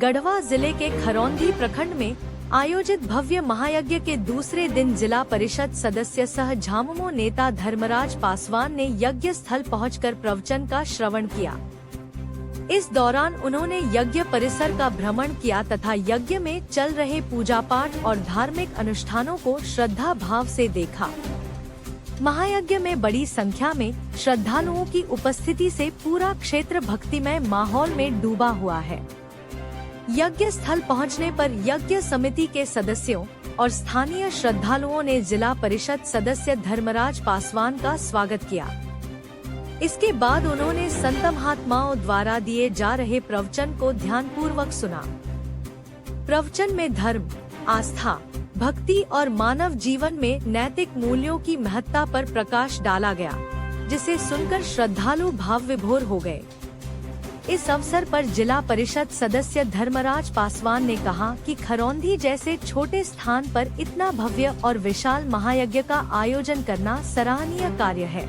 गढ़वा जिले के खरौंधी प्रखंड में आयोजित भव्य महायज्ञ के दूसरे दिन जिला परिषद सदस्य सह झामुमो नेता धर्मराज पासवान ने यज्ञ स्थल पहुंचकर प्रवचन का श्रवण किया। इस दौरान उन्होंने यज्ञ परिसर का भ्रमण किया तथा यज्ञ में चल रहे पूजा पाठ और धार्मिक अनुष्ठानों को श्रद्धा भाव से देखा। महायज्ञ में बड़ी संख्या में श्रद्धालुओं की उपस्थिति से पूरा क्षेत्र भक्तिमय माहौल में डूबा हुआ है। यज्ञ स्थल पहुंचने पर यज्ञ समिति के सदस्यों और स्थानीय श्रद्धालुओं ने जिला परिषद सदस्य धर्मराज पासवान का स्वागत किया। इसके बाद उन्होंने संत महात्माओं द्वारा दिए जा रहे प्रवचन को ध्यानपूर्वक सुना। प्रवचन में धर्म, आस्था, भक्ति और मानव जीवन में नैतिक मूल्यों की महत्ता पर प्रकाश डाला गया, जिसे सुनकर श्रद्धालु भाव विभोर हो गए। इस अवसर पर जिला परिषद सदस्य धर्मराज पासवान ने कहा कि खरौंधी जैसे छोटे स्थान पर इतना भव्य और विशाल महायज्ञ का आयोजन करना सराहनीय कार्य है।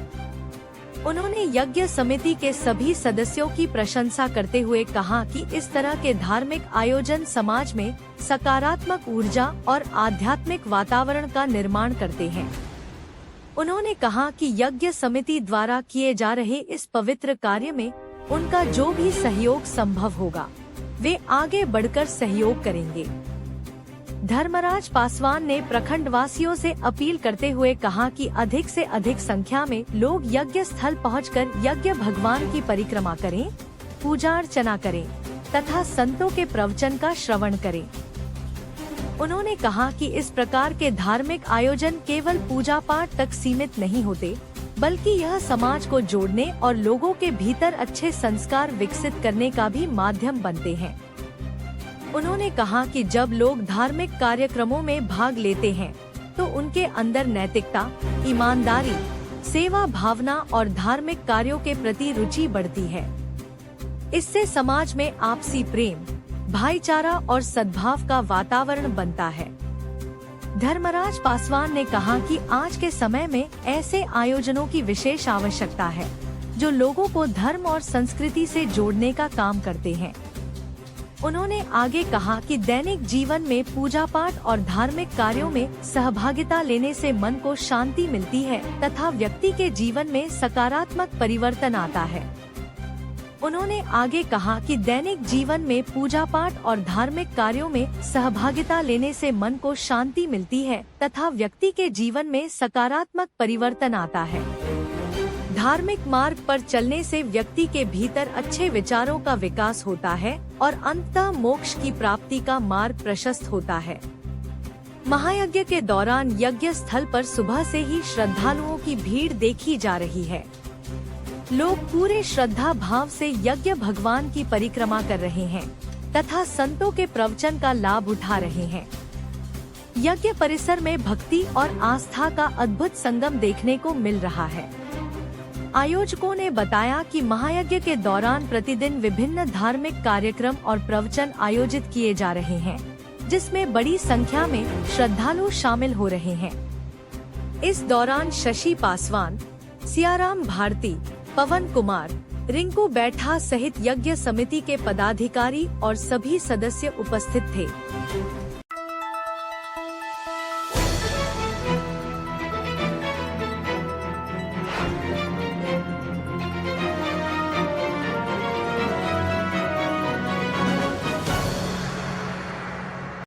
उन्होंने यज्ञ समिति के सभी सदस्यों की प्रशंसा करते हुए कहा कि इस तरह के धार्मिक आयोजन समाज में सकारात्मक ऊर्जा और आध्यात्मिक वातावरण का निर्माण करते हैं। उन्होंने कहा कि यज्ञ समिति द्वारा किए जा रहे इस पवित्र कार्य में उनका जो भी सहयोग संभव होगा, वे आगे बढ़कर सहयोग करेंगे। धर्मराज पासवान ने प्रखंड वासियों से अपील करते हुए कहा कि अधिक से अधिक संख्या में लोग यज्ञ स्थल पहुंचकर यज्ञ भगवान की परिक्रमा करें, पूजा अर्चना करें तथा संतों के प्रवचन का श्रवण करें। उन्होंने कहा कि इस प्रकार के धार्मिक आयोजन केवल पूजा पाठ तक सीमित नहीं होते, बल्कि यह समाज को जोड़ने और लोगों के भीतर अच्छे संस्कार विकसित करने का भी माध्यम बनते हैं। उन्होंने कहा कि जब लोग धार्मिक कार्यक्रमों में भाग लेते हैं, तो उनके अंदर नैतिकता, ईमानदारी, सेवा भावना और धार्मिक कार्यों के प्रति रुचि बढ़ती है। इससे समाज में आपसी प्रेम, भाईचारा और सद्भाव का वातावरण बनता है। धर्मराज पासवान ने कहा कि आज के समय में ऐसे आयोजनों की विशेष आवश्यकता है, जो लोगों को धर्म और संस्कृति से जोड़ने का काम करते हैं। उन्होंने आगे कहा कि दैनिक जीवन में पूजा पाठ और धार्मिक कार्यों में सहभागिता लेने से मन को शांति मिलती है तथा व्यक्ति के जीवन में सकारात्मक परिवर्तन आता है। उन्होंने आगे कहा कि दैनिक जीवन में पूजा पाठ और धार्मिक कार्यों में सहभागिता लेने से मन को शांति मिलती है तथा व्यक्ति के जीवन में सकारात्मक परिवर्तन आता है। धार्मिक मार्ग पर चलने से व्यक्ति के भीतर अच्छे विचारों का विकास होता है और अंततः मोक्ष की प्राप्ति का मार्ग प्रशस्त होता है। महायज्ञ के दौरान यज्ञ स्थल पर सुबह से ही श्रद्धालुओं की भीड़ देखी जा रही है। लोग पूरे श्रद्धा भाव से यज्ञ भगवान की परिक्रमा कर रहे हैं तथा संतों के प्रवचन का लाभ उठा रहे हैं। यज्ञ परिसर में भक्ति और आस्था का अद्भुत संगम देखने को मिल रहा है। आयोजकों ने बताया कि महायज्ञ के दौरान प्रतिदिन विभिन्न धार्मिक कार्यक्रम और प्रवचन आयोजित किए जा रहे हैं, जिसमें बड़ी संख्या में श्रद्धालु शामिल हो रहे हैं। इस दौरान शशि पासवान, सियाराम भारती, पवन कुमार, रिंकू बैठा सहित यज्ञ समिति के पदाधिकारी और सभी सदस्य उपस्थित थे।